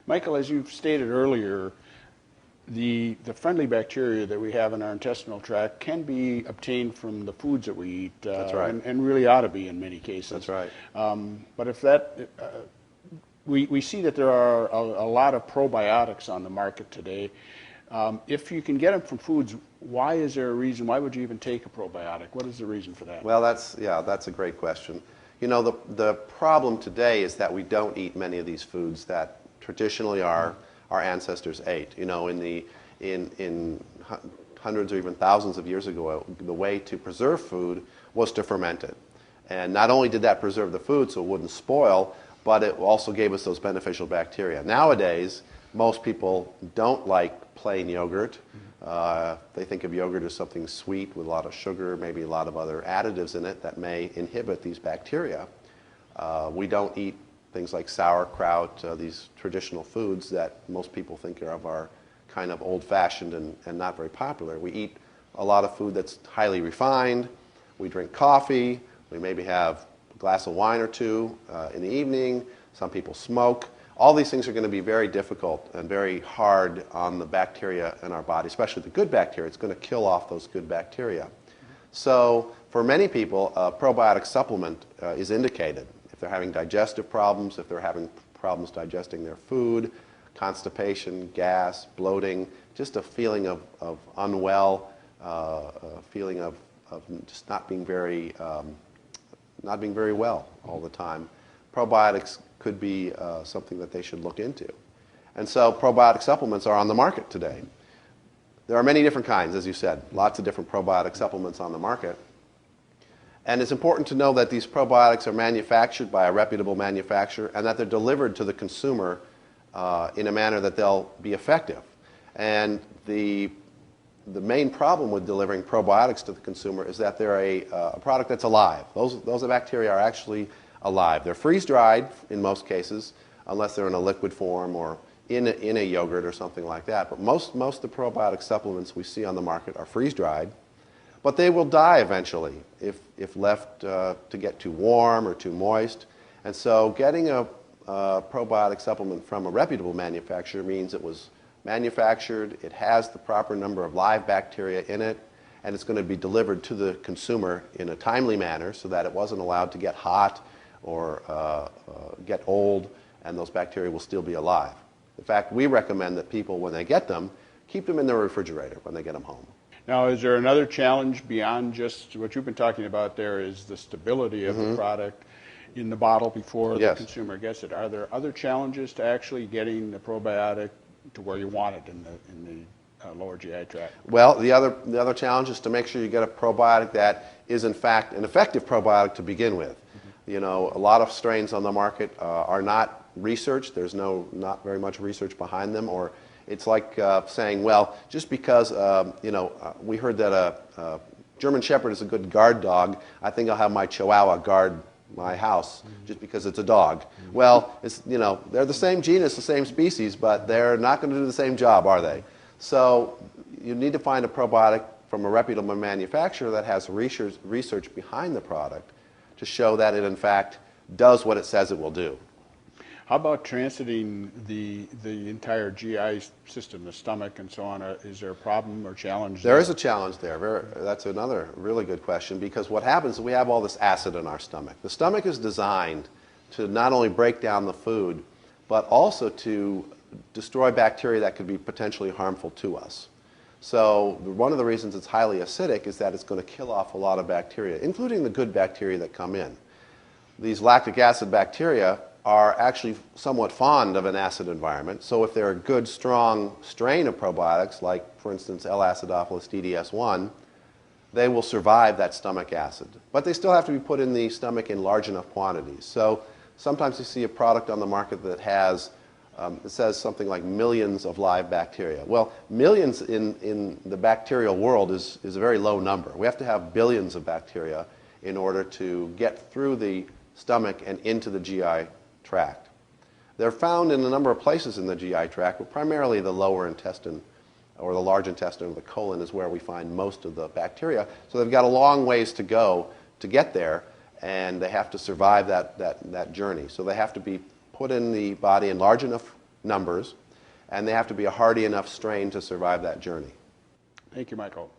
Michael, as you've stated earlier, the friendly bacteria that we have in our intestinal tract can be obtained from the foods that we eat. That's right. And really ought to be in many cases. That's right. But if that, we see that there are a lot of probiotics on the market today. If you can get them from foods, why is there a reason? Why would you even take a probiotic? What is the reason for that? Well, that's a great question. You know, the problem today is that we don't eat many of these foods that traditionally our ancestors ate. You know, in hundreds or even thousands of years ago, the way to preserve food was to ferment it. And not only did that preserve the food so it wouldn't spoil, but it also gave us those beneficial bacteria. Nowadays, most people don't like plain yogurt. They think of yogurt as something sweet with a lot of sugar, maybe a lot of other additives in it that may inhibit these bacteria. We don't eat things like sauerkraut, these traditional foods that most people think of are kind of old-fashioned and not very popular. We eat a lot of food that's highly refined. We drink coffee. We maybe have a glass of wine or two in the evening. Some people smoke. All these things are going to be very difficult and very hard on the bacteria in our body, especially the good bacteria. It's going to kill off those good bacteria. So for many people, a probiotic supplement is indicated. If they're having digestive problems, if they're having problems digesting their food, constipation, gas, bloating, just a feeling of unwell, a feeling of just not being very well all the time. Probiotics could be something that they should look into. And so probiotic supplements are on the market today. There are many different kinds, as you said, lots of different probiotic supplements on the market. And it's important to know that these probiotics are manufactured by a reputable manufacturer and that they're delivered to the consumer in a manner that they'll be effective. And the main problem with delivering probiotics to the consumer is that they're a product that's alive. Those bacteria are actually alive. They're freeze-dried in most cases, unless they're in a liquid form or in a yogurt or something like that. But most of the probiotic supplements we see on the market are freeze-dried, but they will die eventually if left to get too warm or too moist. And so getting a probiotic supplement from a reputable manufacturer means it was manufactured, it has the proper number of live bacteria in it, and it's going to be delivered to the consumer in a timely manner so that it wasn't allowed to get hot or get old, and those bacteria will still be alive. In fact, we recommend that people, when they get them, keep them in their refrigerator when they get them home. Now, is there another challenge beyond just what you've been talking about there, is the stability of the product in the bottle before the consumer gets it? Are there other challenges to actually getting the probiotic to where you want it in the lower GI tract? Well, the other challenge is to make sure you get a probiotic that is in fact an effective probiotic to begin with. You know, a lot of strains on the market are not researched. There's not very much research behind them, or it's like saying, well, just because we heard that a German Shepherd is a good guard dog, I think I'll have my Chihuahua guard my house just because it's a dog. Well, they're the same genus, the same species, but they're not going to do the same job, are they? So you need to find a probiotic from a reputable manufacturer that has research behind the product to show that it in fact does what it says it will do. How about transiting the entire GI system, the stomach and so on? Is there a problem or challenge there? There is a challenge there. That's another really good question, because what happens is we have all this acid in our stomach. The stomach is designed to not only break down the food, but also to destroy bacteria that could be potentially harmful to us. So one of the reasons it's highly acidic is that it's going to kill off a lot of bacteria, including the good bacteria that come in. These lactic acid bacteria are actually somewhat fond of an acid environment. So if they're a good, strong strain of probiotics, like, for instance, L-acidophilus DDS1, they will survive that stomach acid. But they still have to be put in the stomach in large enough quantities. So sometimes you see a product on the market that has, it says something like millions of live bacteria. Well, millions in the bacterial world is a very low number. We have to have billions of bacteria in order to get through the stomach and into the GI tract. They're found in a number of places in the GI tract, but primarily the lower intestine or the large intestine or the colon is where we find most of the bacteria. So they've got a long ways to go to get there, and they have to survive that journey. So they have to be put in the body in large enough numbers, and they have to be a hardy enough strain to survive that journey. Thank you, Michael.